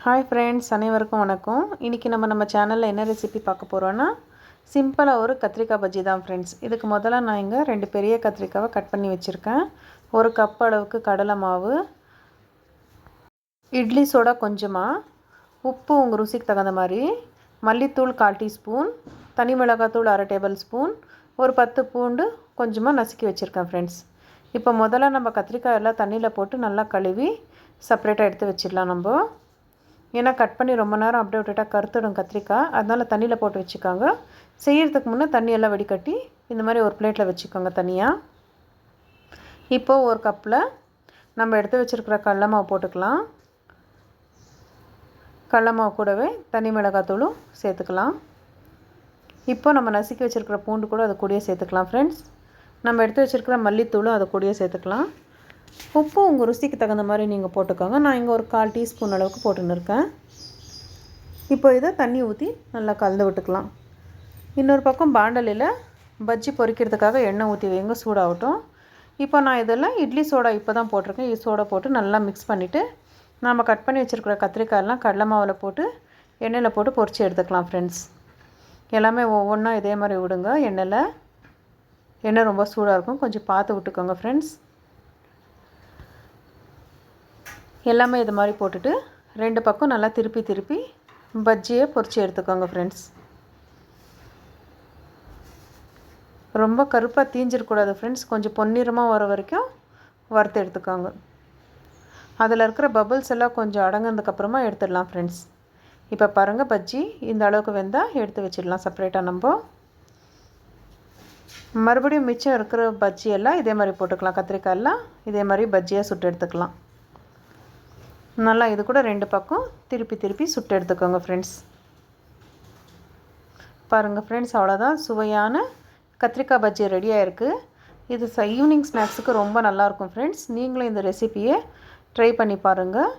Hi friends, அனைவருக்கும் வணக்கம். இன்றைக்கி நம்ம சேனலில் என்ன ரெசிபி பார்க்க போகிறோன்னா, சிம்பிளாக ஒரு கத்திரிக்காய் பஜ்ஜி தான் ஃப்ரெண்ட்ஸ். இதுக்கு முதல்ல நான் இங்கே 2 பெரிய கத்திரிக்காவை கட் பண்ணி வச்சுருக்கேன். 1 கப் அளவுக்கு கடலை மாவு, இட்லி சோடா கொஞ்சமாக, உப்பு உங்கள் ருசிக்கு தகுந்த மாதிரி, மல்லித்தூள் 1/4 டீஸ்பூன், தனி மிளகாத்தூள் 1/2 டேபிள் ஸ்பூன், ஒரு 10 பூண்டு கொஞ்சமாக நசுக்கி வச்சுருக்கேன் ஃப்ரெண்ட்ஸ். இப்போ முதல்ல நம்ம கத்திரிக்காய் எல்லாம் தண்ணியில் போட்டு நல்லா கழுவி செப்பரேட்டாக எடுத்து வச்சிடலாம். ஏன்னா கட் பண்ணி ரொம்ப நேரம் அப்படியே விட்டுட்டா கருத்துடும் கத்திரிக்காய், அதனால் தண்ணியில் போட்டு வச்சுக்கோங்க. செய்கிறதுக்கு முன்னே தண்ணியெல்லாம் வடிகட்டி இந்த மாதிரி ஒரு பிளேட்டில் வச்சுக்கோங்க தனியாக. இப்போது ஒரு கப்பில் நம்ம எடுத்து வச்சுருக்கிற கடலை மாவு போட்டுக்கலாம். கடலை மாவு கூடவே தனி மிளகாத்தூளும் சேர்த்துக்கலாம். இப்போ நம்ம நசுக்கி வச்சுருக்கிற பூண்டு கூட அது கூடயே சேர்த்துக்கலாம் ஃப்ரெண்ட்ஸ். நம்ம எடுத்து வச்சுருக்கிற மல்லித்தூளும் அதை கூடயே சேர்த்துக்கலாம். உப்பு உங்கள் ருசிக்கு தகுந்த மாதிரி நீங்கள் போட்டுக்கோங்க. நான் இங்கே ஒரு 1/4 டீஸ்பூன் அளவுக்கு போட்டுன்னு இருக்கேன். இப்போ இதை தண்ணி ஊற்றி நல்லா கலந்து விட்டுக்கலாம். இன்னொரு பக்கம் பாண்டலில் பஜ்ஜி பொரிக்கிறதுக்காக எண்ணெய் ஊற்றி வைங்க, சூடாகட்டும். இப்போ நான் இதெல்லாம் இட்லி சோடா இப்போ தான் போட்டிருக்கேன். சோடா போட்டு நல்லா மிக்ஸ் பண்ணிவிட்டு நாம் கட் பண்ணி வச்சுருக்கிற கத்திரிக்காயெல்லாம் கடலை மாவில் போட்டு எண்ணெயில் போட்டு பொரித்து எடுத்துக்கலாம் ஃப்ரெண்ட்ஸ். எல்லாமே ஒவ்வொன்றா இதே மாதிரி விடுங்க. எண்ணெய் ரொம்ப சூடாக இருக்கும், கொஞ்சம் பார்த்து விட்டுக்கோங்க ஃப்ரெண்ட்ஸ். எல்லாமே இது மாதிரி போட்டுட்டு 2 பக்கம் நல்லா திருப்பி பஜ்ஜியை பொரித்து எடுத்துக்கோங்க ஃப்ரெண்ட்ஸ். ரொம்ப கருப்பாக தீஞ்சிடக்கூடாது ஃப்ரெண்ட்ஸ். கொஞ்சம் பொன்னிறமாக வர வரைக்கும் வறுத்து எடுத்துக்கோங்க. அதில் இருக்கிற பபுள்ஸ் எல்லாம் கொஞ்சம் அடங்கினதுக்கப்புறமா எடுத்துடலாம் ஃப்ரெண்ட்ஸ். இப்போ பாருங்கள், பஜ்ஜி இந்த அளவுக்கு வெந்தால் எடுத்து வச்சிடலாம் செப்பரேட்டாக. மறுபடியும் மிச்சம் இருக்கிற பஜ்ஜியெல்லாம் இதே மாதிரி போட்டுக்கலாம். கத்திரிக்காயெல்லாம் இதே மாதிரி பஜ்ஜியாக சுட்டு எடுத்துக்கலாம். நல்லா இது கூட 2 பக்கம் திருப்பி சுட்டு எடுத்துக்கோங்க ஃப்ரெண்ட்ஸ். பாருங்கள் ஃப்ரெண்ட்ஸ், அவ்வளோதான், சுவையான கத்திரிக்காய் பஜ்ஜி ரெடியாக இருக்குது. இது ஈவினிங் ஸ்நாக்ஸுக்கு ரொம்ப நல்லாயிருக்கும் ஃப்ரெண்ட்ஸ். நீங்களும் இந்த ரெசிப்பியை ட்ரை பண்ணி பாருங்கள்.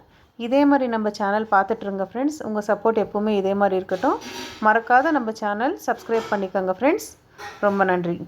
இதே மாதிரி நம்ம சேனல் பார்த்துட்ருங்க ஃப்ரெண்ட்ஸ். உங்கள் சப்போர்ட் எப்போவுமே இதே மாதிரி இருக்கட்டும். மறக்காத நம்ம சேனல் சப்ஸ்கிரைப் பண்ணிக்கோங்க ஃப்ரெண்ட்ஸ். ரொம்ப நன்றி.